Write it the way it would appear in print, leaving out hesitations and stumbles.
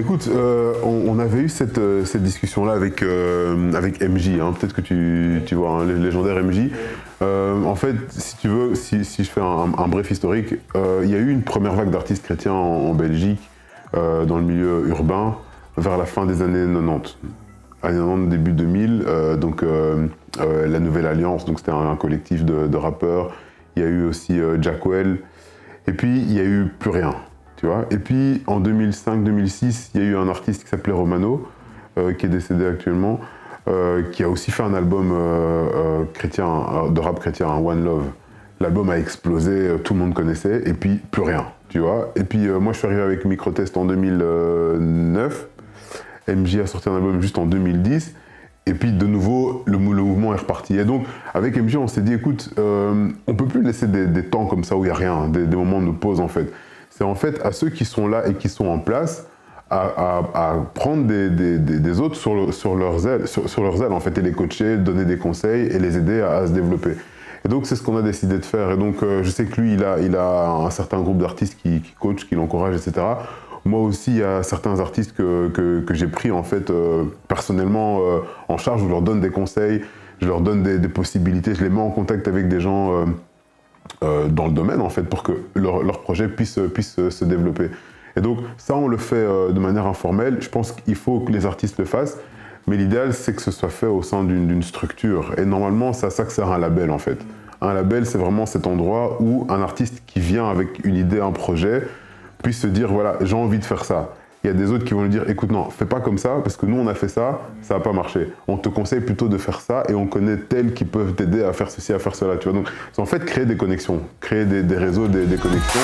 Écoute, on avait eu cette discussion-là avec MJ, hein. Peut-être que tu vois, hein, le légendaire MJ. En fait, si tu veux, si je fais un bref historique, il y a eu une première vague d'artistes chrétiens en Belgique, dans le milieu urbain, vers la fin des années 90. Années 90, début 2000, la Nouvelle Alliance, donc c'était un collectif de rappeurs. Il y a eu aussi Jackwell, et puis il n'y a eu plus rien. Tu vois. Et puis en 2005-2006, il y a eu un artiste qui s'appelait Romano, qui est décédé actuellement, qui a aussi fait un album chrétien, de rap chrétien, One Love. L'album a explosé, tout le monde connaissait, et puis plus rien, tu vois. Et puis moi je suis arrivé avec Microtest en 2009, MJ a sorti un album juste en 2010, et puis de nouveau le mouvement est reparti. Et donc avec MJ on s'est dit écoute, on peut plus laisser des temps comme ça où il n'y a rien, des moments de pause en fait. C'est en fait à ceux qui sont là et qui sont en place à prendre des autres sur leurs ailes en fait, et les coacher, donner des conseils et les aider à se développer. Et donc c'est ce qu'on a décidé de faire. Et donc je sais que lui il a un certain groupe d'artistes qui coachent, qui l'encouragent, etc. Moi aussi il y a certains artistes que j'ai pris en fait personnellement en charge, où je leur donne des conseils, je leur donne des possibilités, je les mets en contact avec des gens dans le domaine en fait, pour que leur projet puisse se développer. Et donc ça on le fait de manière informelle. Je pense qu'il faut que les artistes le fassent, mais l'idéal c'est que ce soit fait au sein d'une structure. Et normalement c'est à ça que sert un label en fait. Un label c'est vraiment cet endroit où un artiste qui vient avec une idée, un projet, puisse se dire voilà j'ai envie de faire ça. Il y a des autres qui vont lui dire écoute non, fais pas comme ça parce que nous on a fait ça, ça n'a pas marché. On te conseille plutôt de faire ça et on connaît tels qui peuvent t'aider à faire ceci, à faire cela. Tu vois, donc c'est en fait créer des connexions, créer des réseaux, des connexions.